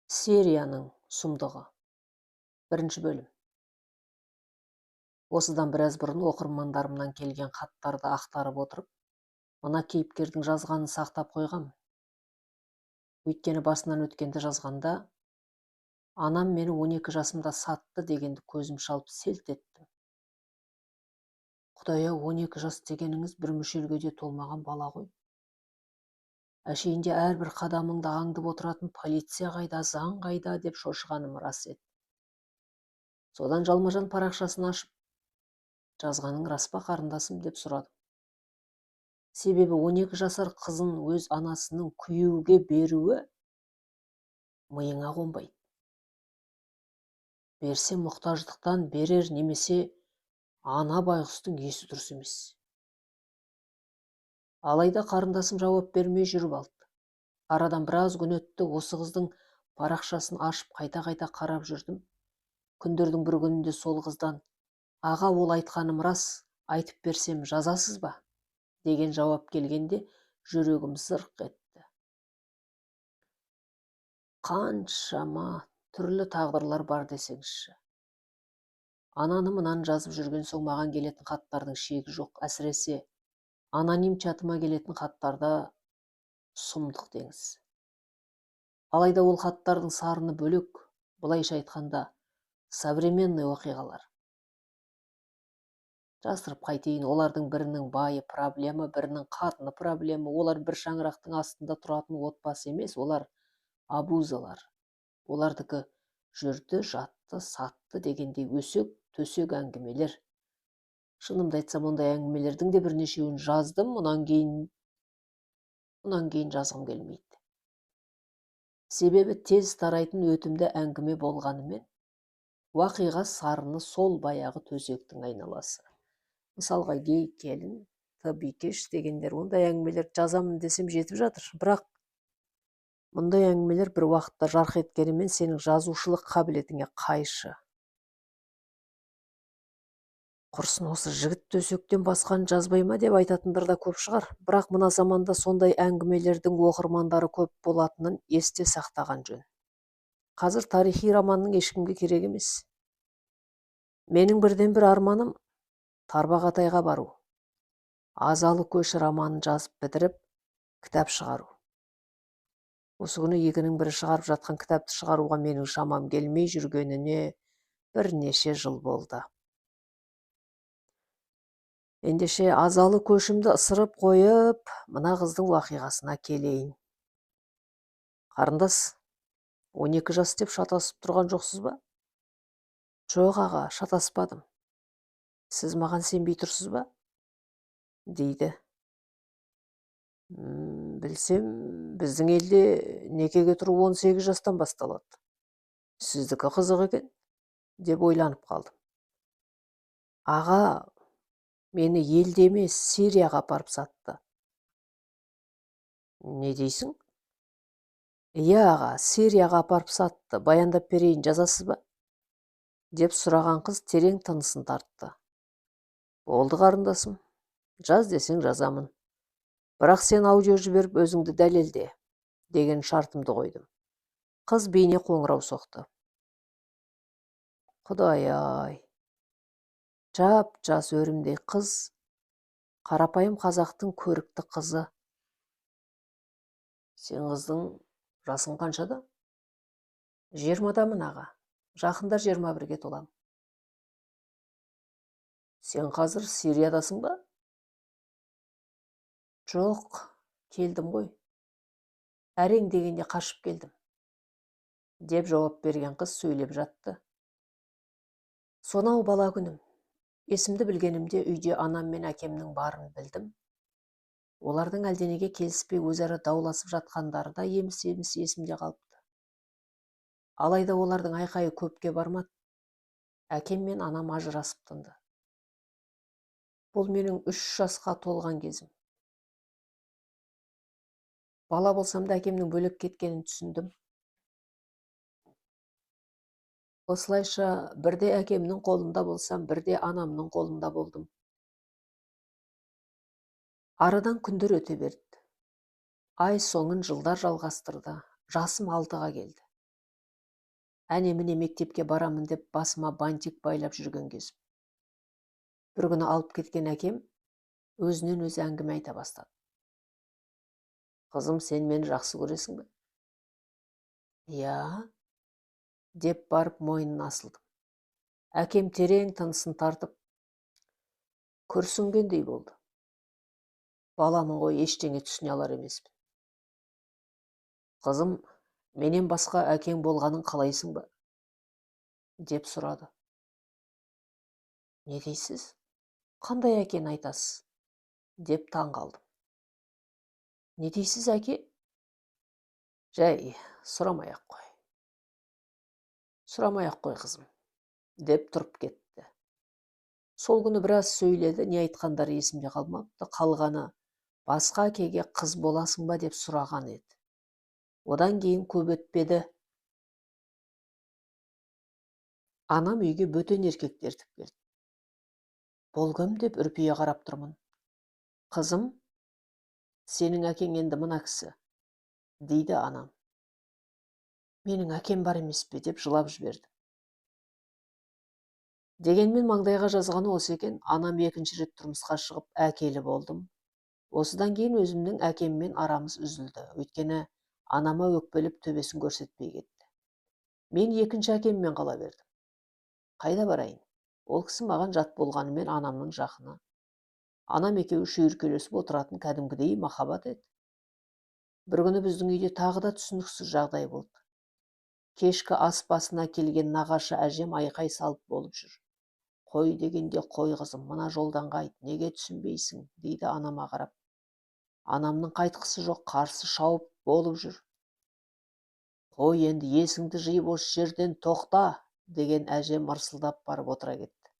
Серияның сұмдығы. Бірінші бөлім. Осыдан біраз бұрын оқырмандарымнан келген хаттарды ақтарып отырып, мына кейіпкердің жазғанын сақтап қойғам. Өйткені басынан өткенді жазғанда, анам мені 12 жасымда сатты дегенді көзім шалып селт еттім. Құдай-ау, 12 жас дегеніңіз бір мүшелге де толмаған бала ғой. Әшейінде әрбір қадамыңды аңдып отыратын полиция қайда, заң қайда деп шошығаным рас еді. Содан жалма-жан парақшасын ашып, жазғаның рас па қарындасым деп сұрадым. Себебі 12 жасар қызын өз анасының күйеуге беруі миыңа қонбайды. Берсе мұқтаждықтан берер, немесе ана байғұстың есі дұрыс емес. Алайда қарындасым жауап бермей жүріп алды. Арадан біраз күн өтті, осы қыздың парақшасын ашып қайта-қайта қарап жүрдім. Күндердің бір күнінде сол қыздан: "Аға, ол айтқаным рас, айтып берсем жазасыз ба?" деген жауап келгенде жүрегім зырқ етті. Қаншама түрлі тағдырлар бар десеңізші. Ананы мынаны жазып жүрген соң маған келетін хаттардың шегі жоқ. Әсіресе аноним чатыма келетін хаттарда сұмдық деңіз. Алайда ол хаттардың сарыны бөлек, былайша айтқанда, современный оқиғалар. Жасырып қайтейін, олардың бірінің байы проблема, бірінің қатыны проблема. Олар бір шаңырақтың астында тұратын отбасы емес, олар абузалар. Олардікі жүрді, жатты, сатты дегендей өсек төсек әңгімелер. Шынымды айтсам, ондай әңгімелердің де бірнешеуін жаздым, мұнан кейін жазғым келмейді. Себебі тез тарайтын өтімді әңгіме болғанымен, уақиға сарыны сол баяғы төсектің айналасы. Мысалға, гей келін, табикеш дегендер, ондай әңгімелер жазамын десем жетіп жатыр. Бірақ мұндай әңгімелер бір уақытта жарқ еткенімен сенің жазушылық қабілетіңе қайшы. Құрсын осы жігіт төсектен басқаны жазбай ма деп айтатындар да көп шығар. Бірақ мына заманда сондай әңгімелердің оқырмандары көп болатынын есте сақтаған жөн. Қазір тарихи романның ешкімге керек емес. Менің бірден бір арманым Тарбағатайға бару. Азалы көш романын жазып бітіріп, кітап шығару. Осы күні екінің бірі шығарып жатқан кітапты шығаруға менің шамам келмей жүргеніне бірнеше жыл болды. Ендеше азалы көшімді ысырып қойып, мына қыздың уақиғасына келейін. Қарындас, 12 жас деп шатасып тұрған жоқсыз ба? Жоқ аға, шатаспадым. Сіз маған сенбей тұрсыз ба? Дейді. Білсем, біздің елде некеге тұру 18 жастан басталады. Сіздікі қызық екен, деп ойланып қалдым. Аға, мені елде емес, Сирияға апарып сатты. Не дейсің? Иә аға, Сирияға апарып сатты. Баяндап берейін, жазасыз ба? Деп сұраған қыз терең тынысын тартты. Болды қарындасым, жаз десең жазамын. Бірақ сен аудио жіберіп өзіңді дәлелде, деген шартымды қойдым. Қыз бейне қоңырау соқты. Құдай-ай, жап-жас өрімдей қыз, қарапайым қазақтың көрікті қызы. Сен қыздың жасың қаншада? 20-дамын аға, жақында 21-ге толам. Сен қазір Сириядасың ба? Жоқ, келдім ғой. Әрең дегенде қашып келдім. Деп жауап берген қыз сөйлеп жатты. Сонау бала күнім. Есімді білгенімде үйде анам мен әкемнің барын білдім. Олардың әлденеге келіспей өзара дауласып жатқандары да еміс-еміс есімде қалыпты. Алайда олардың айқайы көпке бармады. Әкем мен анам ажырасып тынды. Бұл менің 3 жасқа толған кезім. Бала болсам да әкемнің бөлек кеткенін түсіндім. Осылайша бірде әкемнің қолында болсам, бірде анамның қолында болдым. Арадан күндер өте берді. Ай соңын жылдар жалғастырды. Жасым 6-ға келді. әне міне мектепке барамын деп басыма бантик байлап жүрген кезім. Бір күні алып кеткен әкем өзінен өзі әңгіме айта бастады. Қызым, сен мені жақсы көресің бе? Иә, деп барып мойнына асылдым. Әкем терең тынысын тартып, күрсінгендей болды. Баламын ғой, ештеңе түсіне алар емеспін. Қызым, менен басқа әкең болғанын қалайсың ба? Деп сұрады. Не дейсіз? Қандай әкені айтасыз? Деп таң қалдым. Не дейсіз, әке? Жай, сұрамай-ақ қой. Сұрамай-ақ қой, қызым. Деп тұрып кетті. Сол күні біраз сөйледі, не айтқандары есімде қалмапты. Қалғаны басқа әкеге қыз боласың ба деп сұраған еді. Одан кейін көп өтпеді. Анам үйге бөтен еркек ертіп келді. Бұл кім деп үрпие қарап тұрмын. Қызым, сенің әкең енді мына кісі, дейді анам. Менің әкем бар емес пе деп жылап жіберді. Дегенмен маңдайға жазғаны осы екен, анам екінші рет тұрмысқа шығып әкелі болдым. Осыдан кейін өзімнің әкеммен арамыз үзілді. Өйткені анама өкпелеп төбесін көрсетпей кетті. Мен екінші әкеммен қала бердім. Қайда барайын? Ол кісі маған жат болғанымен анамның жақыны. Анам екеуі шүйіркелесіп отыратын кәдімгідей махаббат еді. Бір күні біздің үйде тағы да түсініксіз жағдай болды. Кешкі ас басына келген нағашы әжем айқай салып болып жүр. Қой дегенде қой, қызым, мына жолдан қайт, неге түсінбейсің, дейді анама қарап. Анамның қайтқысы жоқ, қарсы шауып болып жүр. Қой, енді есіңді жиып осы жерден тоқта, деген әжем ырсылдап барып отыра кетті.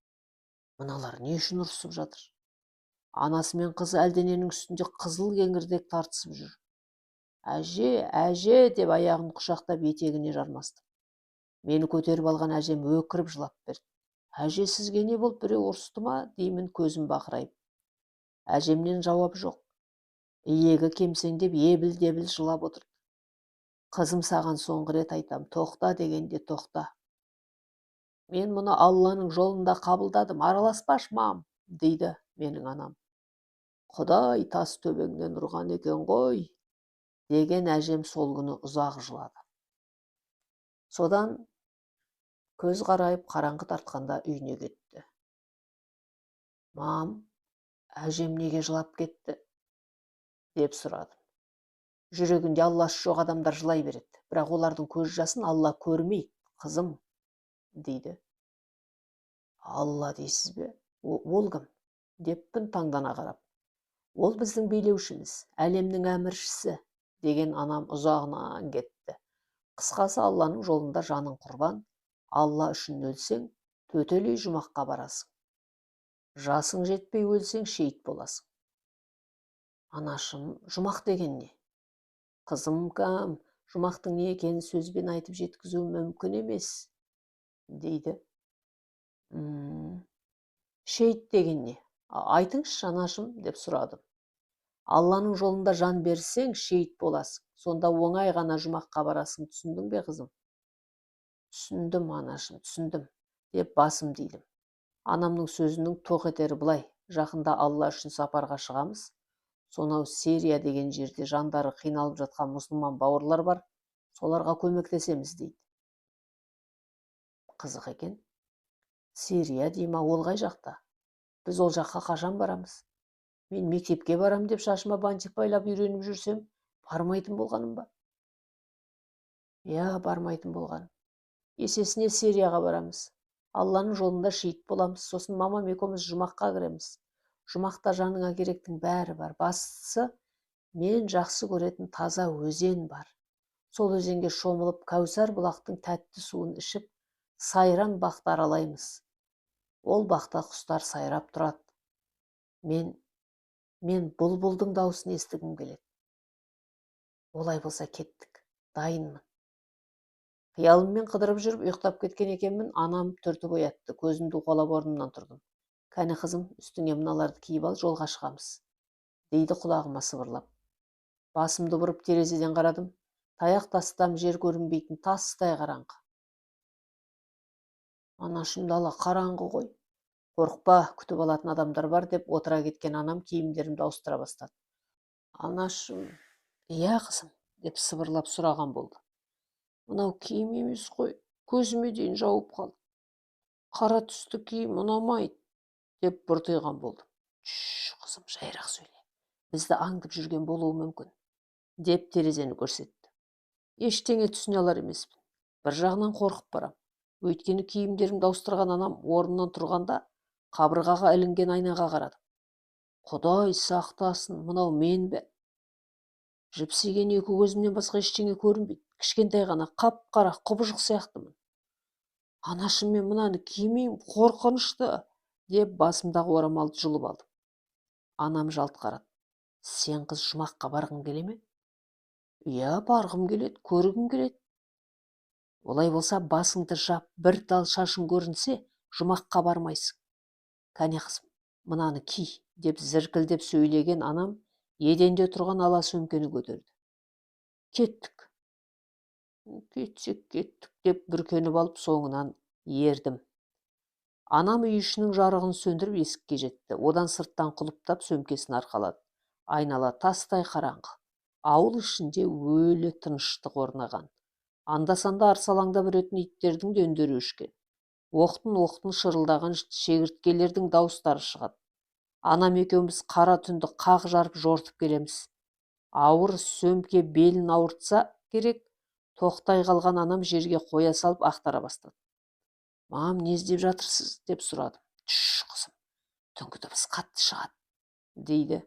Мыналар не үшін ұрсып жатыр? Анасы мен қызы әлдененің үстінде қызыл кеңірдек тартысып жүр. Әже, әже, деп аяғын құшақтап етегіне жармасты. Мені көтеріп алған әжем өкіріп жылап берді. Әже, сізге не болып, біреу ұрысты ма, деймін көзім бақырайып. Әжемнен жауап жоқ. Иегі кемсеңдеп ебіл-дебіл жылап отырды. Қызым, саған соңғы рет айтам, тоқта дегенде тоқта. Мен мұны Алланың жолында қабылдадым, араласпаш, мам, дейді менің анам. Құдай тас төбеңнен ұрған екен ғой, деген әжем сол күні ұзақ жылады. Содан көз қарайып қараңғы тартқанда үйіне кетті. Мам, әжем неге жылап кетті? Деп сұрадым. Жүрегінде Алласы жоқ адамдар жылай береді, бірақ олардың көз жасын Алла көрмейді, қызым, дейді. Алла дейсіз бе? Ол кім? Деппін таңдана қарап. Ол біздің билеушіміз, әлемнің әміршісі, деген анам ұзағынан кетті. Қысқасы, Алланың жолында жаның құрбан, Алла үшін өлсең, төтелей жұмаққа барасың. Жасың жетпей өлсең, шейіт боласың. Анашым, жұмақ деген не? Қызым, кәм, жұмақтың не екенін сөзбен айтып жеткізу мүмкін емес, дейді. Шейіт деген не? Айтыңызшы, анашым, деп сұрадым. Алланың жолында жан берсең, шейіт боласың. Сонда оңай ғана жұмаққа барасың, түсіндің бе, қызым? Түсіндім, анашым, түсіндім, деп басым дейдім. Анамның сөзінің тоқ етері былай: жақында Алла үшін сапарға шығамыз. Сонау Сирия деген жерде жандары қиналып жатқан мұсылман бауырлар бар, соларға көмектесеміз, дейді. Қызық екен. Сирия дейма, ол қай жақта? Біз ол жаққа қашан барамыз? Мен мектепке барам деп шашыма бантик байлап үйреніп жүрсем, бармайтын болғаным ба? Я, бармайтын болғаным. Есесіне Сирияға барамыз. Алланың жолында шейіт боламыз, сосын мамам екеуміз жұмаққа кіреміз. Жұмақта жаныңа керектің бәрі бар. Бастысы, мен жақсы көретін таза өзен бар. Сол өзенге шомылып, Кәусар бұлақтың тәтті суын ішіп, сайран бақты аралаймыз. Ол бақта құстар сайрап тұрады. Мен бұлбұлдың дауысын естігім келеді. Олай болса кеттік, дайынмын. Қиялыммен қыдырып жүріп ұйықтап кеткен екенмін, анам түртіп оятты. Көзімді уқалап орнымнан тұрдым. Кәне қызым, үстіңе мыналарды киіп ал, жолға шығамыз, дейді құлағыма сыбырлап. Басымды бұрып терезеден қарадым. Таяқ тастам жер көрінбейтін тастай қараңғы. Анашым дала қараңғы ғой. Қорықпа, күтіп алатын адамдар бар деп отыра кеткен анам киімдерімді ауыстыра бастады. Анашым, иә қызым, деп сыбырлап сұраған болды. Мынау киім емес қой, көзіме дейін жауып қалды. Қара түсті киім ұнамайды, деп бұртиған болды. Қызым, жайырақ сөйле. Бізді аңдып жүрген болуы мүмкін, деп терезені көрсетті. Ештеңе түсіне алар емеспін. Бір жағынан қорқып барам. Өйткені киімдерімді ауыстырған анам орнынан тұрғанда қабырғаға ілінген айнаға қарады. Құдай сақтасын, мынау мен бе? Жіпсиген екі көзімнен басқа ештеңе көрінбейді. Кішкентай ғана қап-қара құбыжық сияқтымын. Анашым, мен мынаны кимеймін, қорқынышты, деп басымдағы орамалды жұлып алдым. Анам жалт қарады. Сен қыз жұмаққа барғың келе ме? Иә, барғым келеді, көргім келеді. Олай болса басыңды жап, бір тал шашың көрінсе, жұмаққа бармайсың. Кәне қызым, мынаны ки, деп зіркілдеп сөйлеген анам еденде тұрған ала сөмкені көтерді. Кеттік. Кетсек кеттік, деп бүркеніп алып соңынан ердім. Анам үй ішінің жарығын сөндіріп есікке жетті. Одан сырттан құлыптап сөмкесін арқалады. Айнала тастай қараңғы. Ауыл ішінде өлі тыныштық орнаған. Анда-санда арсалаңдап үретін иттердің де үндері өшкен. Оқтын-оқтын шырылдаған шегірткелердің дауыстары шығады. Анам екеуміз қара түнді қақ жарып жортып келеміз. Ауыр сөмке белін ауыртса керек, тоқтай қалған анам жерге қоя салып ақтара бастады. Мам, не іздеп жатырсыз, деп сұрадым. Қызым, түнгі дыбыс қатты шығады, дейді.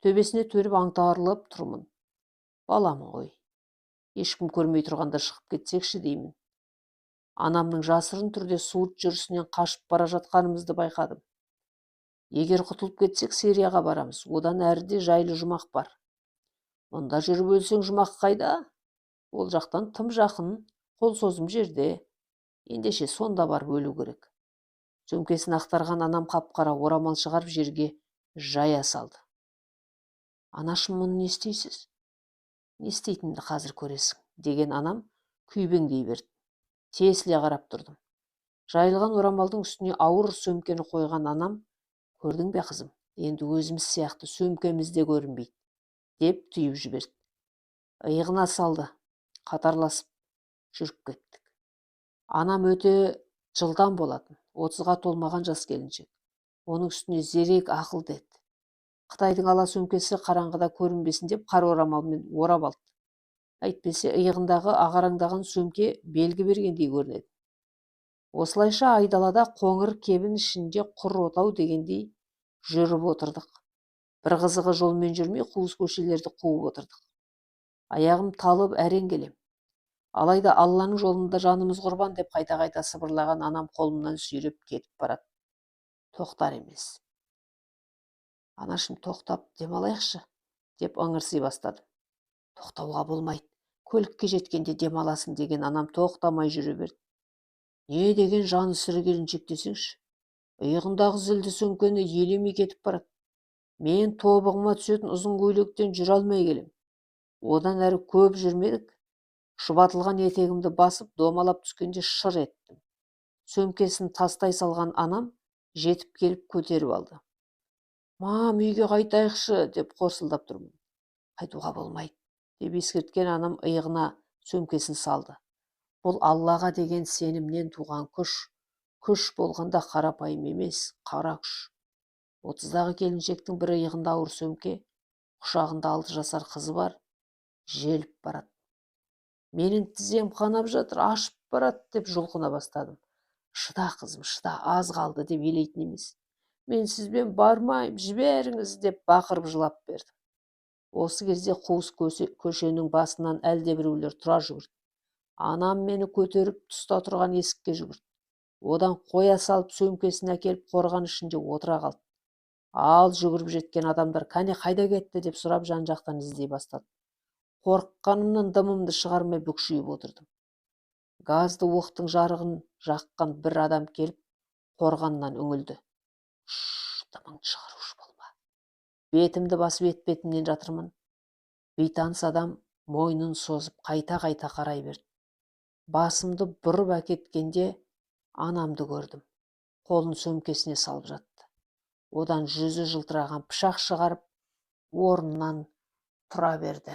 Төбесіне төріп аңтарылып тұрмын. Баламын ғой. Ешкім көрмей тұрғанда шығып кетсекші деймін. Анамның жасырын түрде суыт жүрісінен қашып бара жатқанымызды байқадым. Егер құтылып кетсек, Сирияға барамыз. Одан әріде жайлы жұмақ бар. Мұнда жүріп өлсең, жұмақ қайда? Ол жақтан тым жақын, қол созым жерде. Ендеше сонда барып өлу керек. Сөмкесін ақтарған анам қап-қара орамал шығарып жерге жая салды. Анашым, мұны не істейсіз? Не істейтінімді қазір көресің, деген анам күйбеңдей берді. Тесіле қарап тұрдым. Жайылған орамалдың үстіне ауыр сөмкені қойған анам, көрдің бе қызым, енді өзіміз сияқты сөмкеміз де көрінбейді, деп түйіп жіберді. Иығына салды, қатарласып жүріп кеттік. Анам өте жылдам болатын, 30-ға толмаған жас келіншек. Оның үстіне зерек, ақылды еді. Қытайдың ала сөмкесі қараңғыда көрінбесін деп қара орамалмен орап алды. Әйтпесе иығындағы ағараңдаған сөмке белгі бергендей көрінеді. Осылайша айдалада қоңыр кебін ішінде құр отау дегендей жүріп отырдық. Бір қызығы, жолмен жүрмей қуыс көшелерді қуып отырдық. Аяғым талып әрең келем. Алайда Алланың жолында жанымыз құрбан деп қайта-қайта сыбырлаған анам қолымнан сүйреп кетіп барады. Тоқтар емес. Анашым, тоқтап демалайықшы, деп ыңырси бастады. Тоқтауға болмайды. Көлікке жеткенде демаласын, деген анам тоқтамай жүре берді. Не деген жаны сірі келіншек десеңші. Иығындағы зілді сөмкені елемей кетіп барады. Мен тобығыма түсетін ұзын көйлектен жүре алмай келем. Одан әрі көп жүрмедік. Шұбатылған етегімді басып, домалап түскенде шыр еттім. Сөмкесін тастай салған анам жетіп келіп көтеріп алды. Мам, үйге қайтайықшы, деп қорсылдап тұрмын. Қайтуға болмайды, деп ескерткен анам иығына сөмкесін салды. Бұл Аллаға деген сенімнен туған күш. Күш болғанда қарапайым емес, қара күш. 30-дағы келіншектің бір иығында ауыр сөмке, құшағында 6 жасар қызы бар, желіп барады. Менің тізем қанап жатыр, ашып барады, деп жұлқына бастадым. Шыда қызым, шыда, аз қалды, деп елейтін емес. Мен сізбен бармайым, жіберіңіз, деп бақырып жылап бердім. Осы кезде қуыс көшенің басынан әлде біреулер тұра жүгірді. Анам мені көтеріп тұста тұрған есікке жүгірді. Одан қоя салып сөмкесін әкеліп қорған ішінде отыра қалды. Ал жүгіріп жеткен адамдар кәне қайда кетті деп сұрап жан-жақтан іздей бастады. Қорыққанымнан дымымды шығармай бүкшиіп отырдым. Газды оқтың жарығын жаққан бір адам келіп қорғаннан үңілді. Дымыңды шығарушы болма. Бетімді басып бет-бетімнен жатырмын. Бейтаныс адам мойнын созып қайта-қайта қарай берді. Басымды бұрып әкеткенде Анамды көрдім. Қолын сөмкесіне салып жатты. Одан жүзі жылтыраған пышақ шығарып, орнынан тұра берді.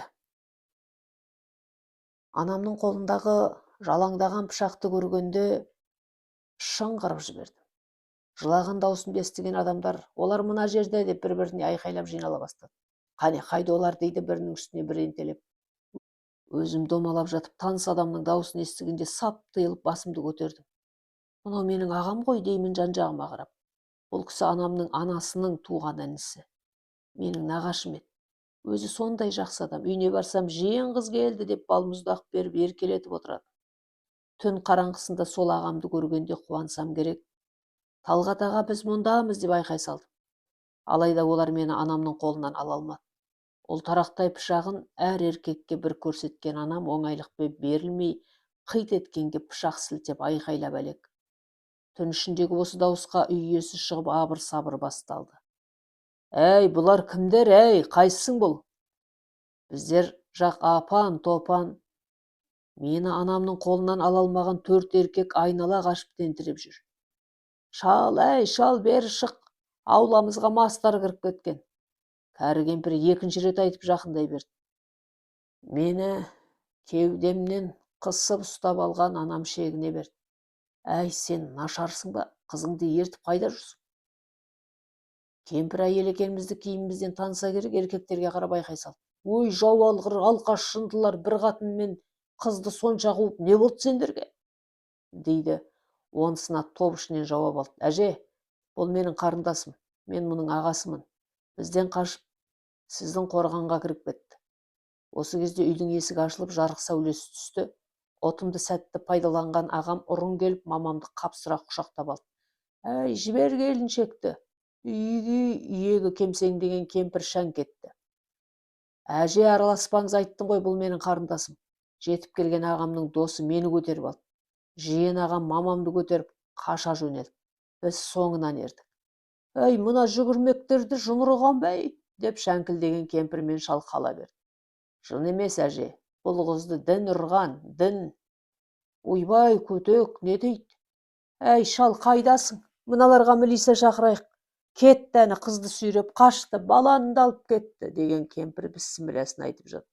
Анамның қолындағы жалаңдаған пышақты көргенде шыңғырып жібердім. Жылаған даусымды естіген адамдар, олар мына жерде деп бір-біріне айқайлап жинала бастады. Қане, қайда олар дейді бірінің үстіне бірі ентелеп. Өзім домалап жатып, таныс адамның даусын естігенде сап тиылып басымды көтердім. Мынау менің ағам ғой деймін жан-жағыма қарап. Бұл кісі анамның анасының туған інісі. Менің нағашым еді. Өзі сондай жақсы адам. Үйіне барсам, жиен қыз келді деп балмұздақ беріп еркелетіп отырады. Түн қараңғысында сол ағамды көргенде қуансам керек. Талғат аға, біз мұндамыз деп айқай салдым. Алайда олар мені анамның қолынан ала алмады. Ұлтарақтай пышағын әр еркекке бір көрсеткен анам оңайлықпен берілмей, қит еткенге пышақ сілтеп айқайлап әлек. Түн ішіндегі осы дауысқа үй иесі шығып абыр-сабыр басталды. Әй, бұлар кімдер, әй, қайсың бұл? Біздер жақ апан, топан. Мені анамның қолынан ала алмаған 4 еркек айнала қашып тентіреп жүр. Шал, әй, шал, бері шық, ауламызға мастар кіріп кеткен. Кәрі кемпір екінші рет айтып жақындай берді. Мені кеудемнен қысып ұстап алған анам шегіне берді. Әй, сен нашарсың ба? Қызыңды ертіп қайда жүрсің? Кемпір әйел екенімізді киімімізден таныса керек, еркектерге қарап айқай салды. Ой, жау алғыр, алқаш шындылар, бір қатынмен қызды сонша қуып, не болды сендерге? Дейді. Онысына топ ішінен жауап алды. Әже, бұл менің қарындасым, мен мұның ағасымын. Бізден қашып, сіздің қорғанға кіріп кетті. Осы кезде үйдің есігі ашылып, жарық сәулесі түсті. Отымды сәтті пайдаланған ағам ұрын келіп, мамамды қапсыра құшақтап алды. Әй, жібер келіншекті. Үйге иегі кемсеңдеген кемпір шәң кетті. Әже, араласпаңыз, айттым ғой, бұл менің қарындасым. Жетіп келген ағамның досы мені көтеріп алды. Жиен ағам мамамды көтеріп қаша жөнелді. Біз соңынан ердік. Әй, мына жүгірмектерді жұмырған бәй, деп шәңкілдеген кемпірмен шал қала берді. Жын емес, әже, бұл қызды дін ұрған, дін. Ойбай, көтек, не дейді? Әй, шал, қайдасың? Мыналарға милиция шақырайық. Кетті, әні қызды сүйреп қашты, баланы да алып кетті, деген кемпір бісмілләсін айтып жатты.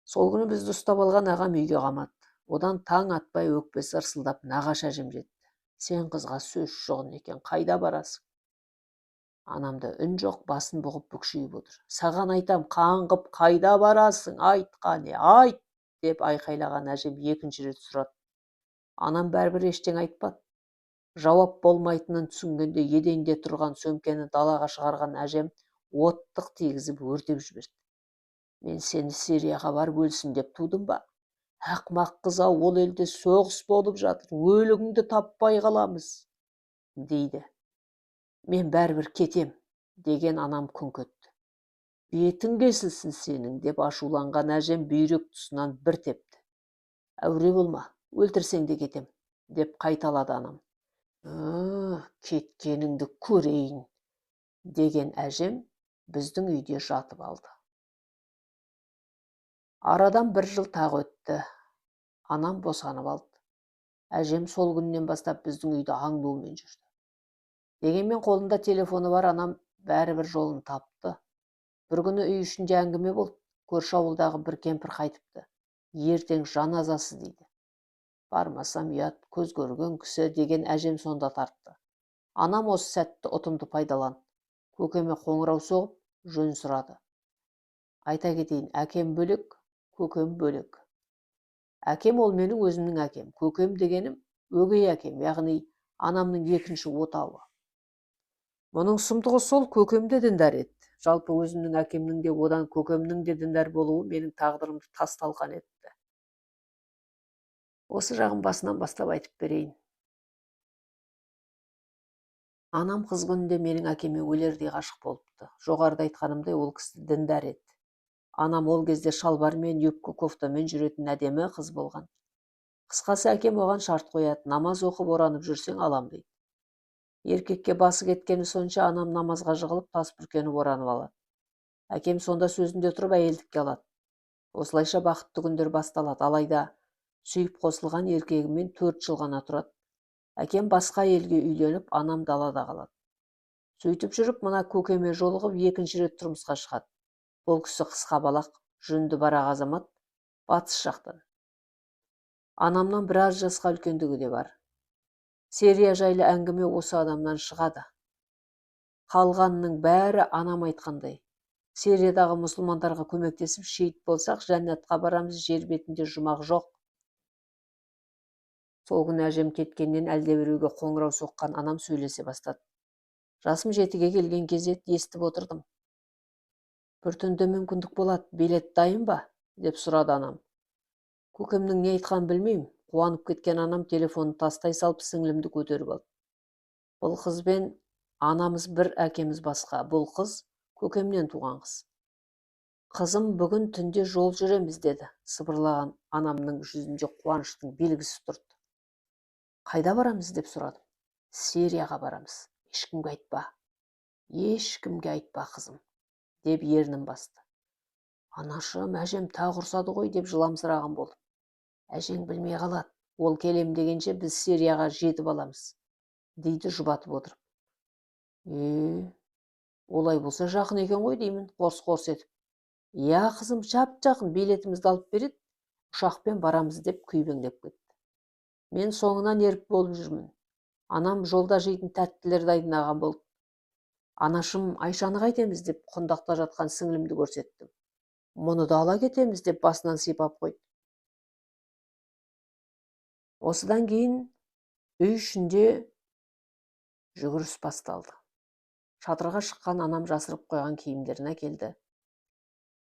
Сол күні бізді ұстап алған ағам үйге қамады. Одан таң атпай өкпесі ырсылдап нағашы әжем жетті. Сен қызға сөз жоғын екен, қайда барасың? Анамда үн жоқ, басын бұғып бүкшейіп отыр. Саған айтам, қаңғып, қайда барасың? Айт, қане, айт, деп айқайлаған әжем екінші рет сұрады. Анам бәрібір ештеңе айтпады. Жауап болмайтынын түсінгенде еденде тұрған сөмкені далаға шығарған әжем оттық тигізіп өртеп жіберді. Мен сені Сирияға барып өлсін деп тудым ба? Ақмақ қыз-ау, ол елде соғыс болып жатыр, өлігіңді таппай қаламыз, дейді. Мен бәрібір кетем, деген анам күңк етті. Бетің кесілсін сенің, деп ашуланған әжем бүйрек тұсынан бір тепті. Әуре болма, өлтірсең де кетем, деп қайталады анам. Кеткеніңді көрейін, деген әжем біздің үйде жатып алды. Арадан 1 жыл тағы өтті. Анам босанып алды. Әжем сол күннен бастап біздің үйді аңдумен жүрді. Дегенмен қолында телефоны бар анам бәрібір жолын тапты. Бір күні үй ішінде әңгіме болды. Көрші ауылдағы бір кемпір қайтыпты. Ертең жаназасы дейді. Бармасам ұят, көз көрген кісі, деген әжем сонда тартты. Анам осы сәтті ұтымды пайдаланды. Көкеме қоңырау соғып, жөн сұрады. Айта кетейін, әкем бөлек, көкем бөлек. Әкем ол менің өзімнің әкем. Көкем дегенім өгей әкем, яғни анамның екінші отауы. Мұның сұмдығы сол, көкем де діндар еді. Жалпы өзімнің әкемнің де, одан көкемнің де діндар болуы менің тағдырымды тас-талқан етті. Осы жағын басынан бастап айтып берейін. Анам қыз күнінде менің әкеме өлердей ғашық болыпты. Жоғарыда айтқанымдай, ол кісі діндар еді. Анам ол кезде шалбармен, юбка кофтамен жүретін әдемі қыз болған. Қысқасы, әкем оған шарт қояды, намаз оқып оранып жүрсең алам дейді. Еркекке басы кеткені сонша анам намазға жығылып, тас бүркеніп оранып алады. Әкем сонда сөзінде тұрып әйелдікке алады. Осылайша бақытты күндер басталады. Алайда Сүйіп қосылған еркегімен 4 жыл ғана тұрады. Әкем басқа елге үйленіп, анам далада қалады. Сөйтіп жүріп, мына көкеме жолығып, екінші рет тұрмысқа шығады. Бұл кісі қысқа балақ, жүнді барақ азамат, батыс жақтан. Анамнан біраз жасқа үлкендігі де бар. Сирия жайлы әңгіме осы адамнан шығады. Қалғанның бәрі анам айтқандай. Сириядағы мұсылмандарға көмектесіп шейіт болсақ, жәннатқа барамыз, жер бетінде жұмақ жоқ. Сол күні әжем кеткеннен әлдебіреуге қоңырау соққан анам сөйлесе бастады. Жасым 7-ге келген кезде естіп отырдым. Бір түнде мүмкіндік болады, билет дайын ба? Деп сұрады анам. Көкемнің не айтқанын білмеймін. Қуанып кеткен анам телефонын тастай салып сіңлімді көтеріп алды. Бұл қызбен анамыз бір, әкеміз басқа. Бұл қыз көкемнен туған қыз. Қызым, бүгін түнде жол жүреміз деді. Сыбырлаған анамның жүзінде қуаныштың белгісі тұрды. Қайда барамыз деп сұрадым. Сирияға барамыз. Ешкімге айтпа. Ешкімге айтпа, қызым, деп ернін басты. Анашым, әжем тағы ұрсады ғой деп жыламсыраған болдым. Әжең білмей қалады. Ол келем дегенше біз Сирияға жетіп аламыз, дейді жұбатып отырып. Олай болса жақын екен ғой деймін, қорс-қорс етіп. Я, қызым, жап-жақын, билетімізді алып береді, ұшақпен барамыз деп күйбеңдеп кетті. Мен соңынан еріп болып жүрмін. Анам жолда жейтін тәттілерді дайындаған болды. Анашым, Айшаны қайтеміз деп құндақта жатқан сіңлімді көрсеттім. Мұны да ала кетеміз деп басынан сипап қойды. Осыдан кейін үй ішінде жүгіріс басталды. Шатырға шыққан анам жасырып қойған киімдерін әкелді.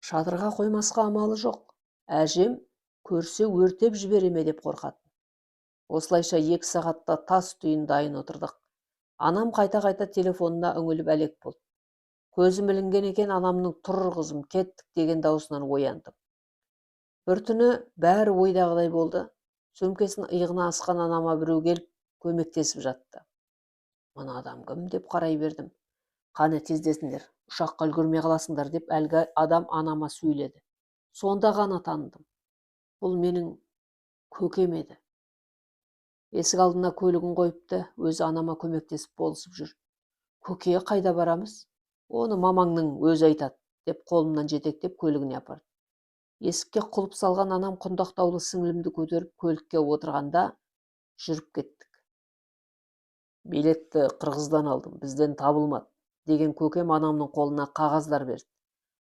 Шатырға қоймасқа амалы жоқ. Әжем көрсе өртеп жібереме деп қорқатын. Осылайша 2 сағатта тас түйін дайын отырдық. Анам қайта-қайта телефонына үңіліп әлек болды. Көзім ілінген екен, анамның тұр қызым, кеттік деген даусынан ояндым. Бір түні бәрі ойдағыдай болды. Сөмкесін иығына асқан анама біреу келіп көмектесіп жатты. Мына адам кім деп қарай бердім. Қане тездесіңдер, ұшаққа үлгермей қаласыңдар деп әлгі адам анама сөйледі. Сонда ғана таныдым. Бұл менің көкем еді. Есік алдына көлігін қойыпты, өзі анама көмектесіп болысып жүр. Көке, қайда барамыз? Оны мамаңның өзі айтады, деп қолымнан жетектеп көлігіне апарды. Есікке құлып салған анам құндақтаулы сіңлімді көтеріп көлікке отырғанда жүріп кеттік. Билетті Қырғыздан алдым, бізден табылмады, деген көкем анамның қолына қағаздар берді.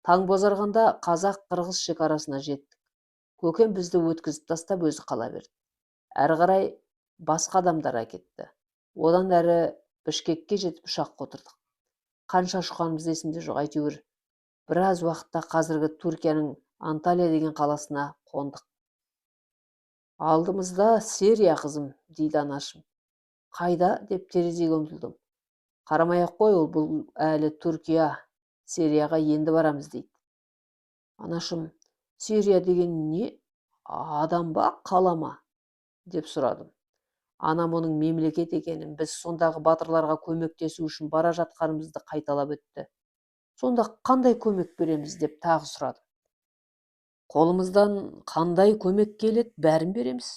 Таң бозарғанда қазақ-қырғыз шекарасына жеттік. Көкем бізді өткізіп тастап өзі қала берді. Әрі қарай басқа адамдар әкетті. Одан әрі Бішкекке жетіп ұшаққа отырдық. Қанша ұшқанымыз есімде жоқ, әйтеуір біраз уақытта қазіргі Түркияның Анталия деген қаласына қондық. Алдымызда Сирия, қызым, дейді анашым. Қайда деп терезеге ұмтылдым. Қарамай-ақ қой, ол бұл әлі Түркия, Сирияға енді барамыз дейді. Анашым, Сирия деген не? Адам ба, қала ма? деп сұрадым. Анам оның мемлекет екенін, біз сондағы батырларға көмектесу үшін бара жатқанымызды қайталап өтті. Сонда қандай көмек береміз деп тағы сұрадым. Қолымыздан қандай көмек келеді, бәрін береміз.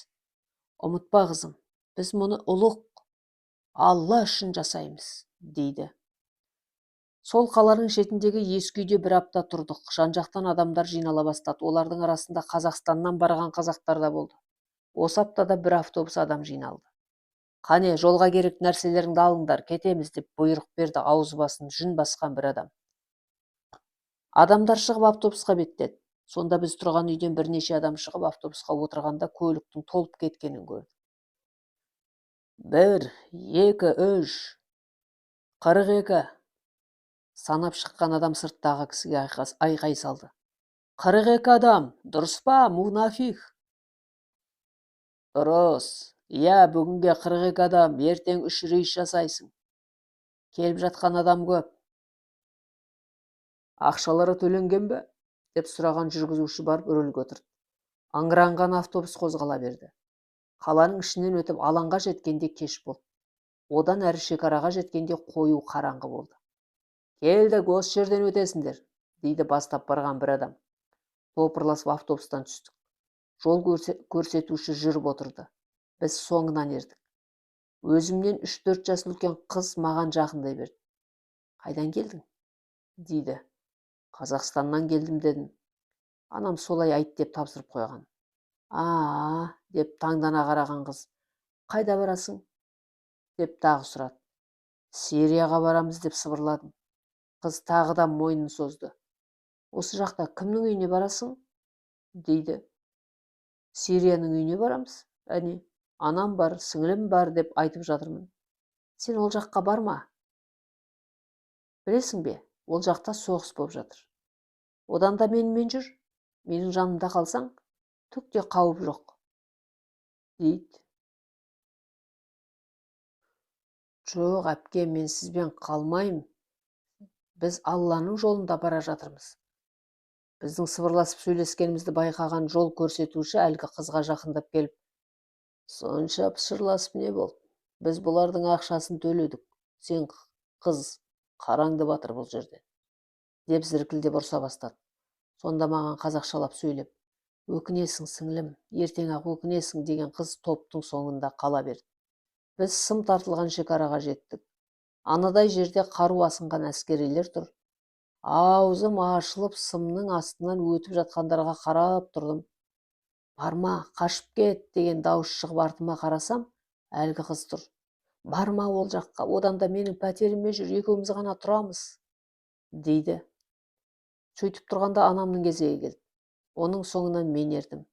Ұмытпа, қызым, біз мұны ұлық Алла үшін жасаймыз, дейді. Сол қаланың шетіндегі ескі үйде бір апта тұрдық. Жан-жақтан адамдар жинала бастады. Олардың арасында Қазақстаннан барған қазақтар да болды. Осы аптада бір автобус адам жиналды. Қане, жолға керек нәрселеріңді алыңдар, кетеміз деп бұйрық берді аузы басын жүн басқан бір адам. Адамдар шығып автобусқа беттеді. Сонда біз тұрған үйден бірнеше адам шығып автобусқа отырғанда көліктің толып кеткенін көрді. 1, 2, 3, 42. Санап шыққан адам сырттағы кісіге айқай салды. 42 адам, дұрыс па, мунафих? Дұрыс. Я, бүгінге 42 адам, ертең 3 рейс жасайсың. Келіп жатқан адам көп. Ақшалары төленген бе? Деп сұраған жүргізуші барып рөлге отырды. Аңыранған автобус қозғала берді. Қаланың ішінен өтіп алаңға жеткенде кеш болды. Одан әрі шекараға жеткенде қою қараңғы болды. Келдік, осы жерден өтесіңдер, дейді бастап барған бір адам. Топырласып автобустан түстік. Жол көрсетуші жүріп отырды. Біз соңынан ердік. Өзімнен 3-4 жас үлкен қыз маған жақындай берді. Қайдан келдің? Дейді. Қазақстаннан келдім дедім. Анам солай айт деп тапсырып қойған. Деп таңдана қараған қыз. Қайда барасың? Деп тағы сұрады. Сирияға барамыз деп сыбырладым. Қыз тағы да мойнын созды. Осы жақта кімнің үйіне барасың? Дейді. Сирияның үйіне барамыз. Әне, анам бар, сіңілім бар деп айтып жатырмын. Сен ол жаққа барма. Білесің бе, ол жақта соғыс болып жатыр. Одан да менімен жүр. Менің жанымда қалсаң, түк те қауіп жоқ. Дейді. Жоқ, әпке, мен сізбен қалмайым. Біз Алланың жолында бара жатырмыз. Біздің сыбырласып сөйлескенімізді байқаған жол көрсетуші әлгі қызға жақындап келіп, сонша пышырласып не болды? Біз бұлардың ақшасын төледік. Сен қыз, қараңды батыр бұл жерде. Деп зіркілдеп ұрса бастады. Сонда маған қазақшалап сөйлеп, өкінесің сіңлім, ертең-ақ өкінесің деген қыз топтың соңында қала берді. Біз сым тартылған шекараға жеттік. Анадай жерде қару асынған әскерилер тұр. Аузым ашылып, сымның астынан өтіп жатқандарға қарап тұрдым. Барма, қашып кет деген дауыс шығып артыма қарасам, әлгі қыз тұр. Барма ол жаққа, одан да менің пәтеріме жүр, екеуміз ғана тұрамыз, дейді. Сөйтіп тұрғанда анамның кезегі келді. Оның соңынан мен ердім.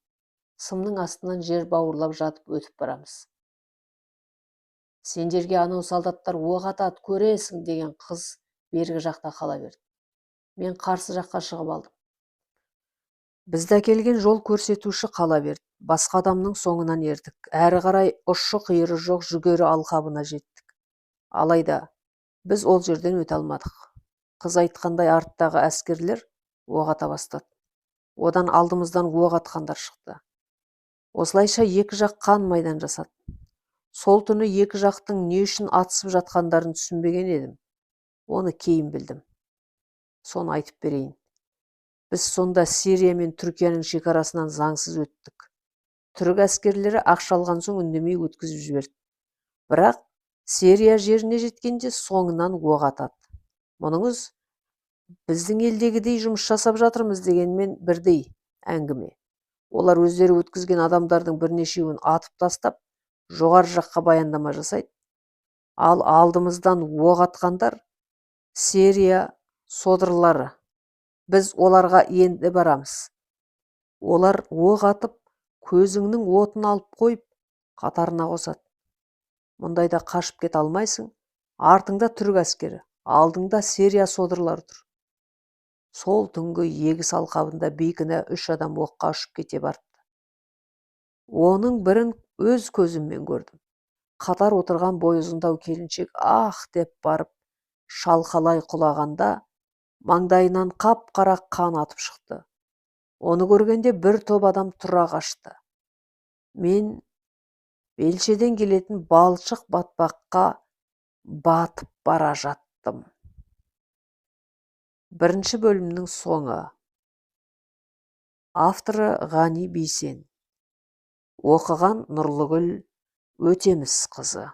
Сымның астынан жер бауырлап жатып өтіп барамыз. Сендерге анау солдаттар оқ атады, көресің деген қыз бергі жақта қала берді. Мен қарсы жаққа шығып алдым. Бізді әкелген жол көрсетуші қала берді. Басқа адамның соңынан ердік. Әрі қарай ұшы-қиыры жоқ жүгері алқабына жеттік. Алайда біз ол жерден өте алмадық. Қыз айтқандай арттағы әскерлер оқ ата бастады. Одан алдымыздан оқ атқандар шықты. Осылайша екі жақ қан майдан жасады. Сол түні екі жақтың не үшін атысып жатқандарын түсінбеген едім. Оны кейін білдім. Соны айтып берейін. Біз сонда Сирия мен Түркияның шекарасынан заңсыз өттік. Түрік әскерлері ақша алған соң үндемей өткізіп жіберді. Бірақ Сирия жеріне жеткенде соңынан оқ атады. Мұныңыз біздің елдегідей жұмыс жасап жатырмыз дегенмен бірдей әңгіме. Олар өздері өткізген адамдардың бірнешеуін атып тастап, жоғары жаққа баяндама жасайды. Ал алдымыздан оқ атқандар Сирия содырлары. Біз оларға енді барамыз. Олар оқ атып, көзіңнің отын алып қойып, қатарына қосады. Мұндайда қашып кет алмайсың. Артыңда түрік әскері, алдыңда Сирия содырлары тұр. Сол түнгі егіс алқабында бейкүнә 3 адам оққа ұшып кете барды. Оның бірін өз көзіммен көрдім. Қатар отырған бойұзындау келіншек деп барып шалқалай құлағанда маңдайынан қап-қара қан атып шықты. Оны көргенде бір топ адам тұра қашты. Мен белшеден келетін балшық батпаққа батып бара жаттым. Бірінші бөлімнің соңы. Авторы Ғани Бейсен. Оқыған Нұрлыгүл Өтемісқызы.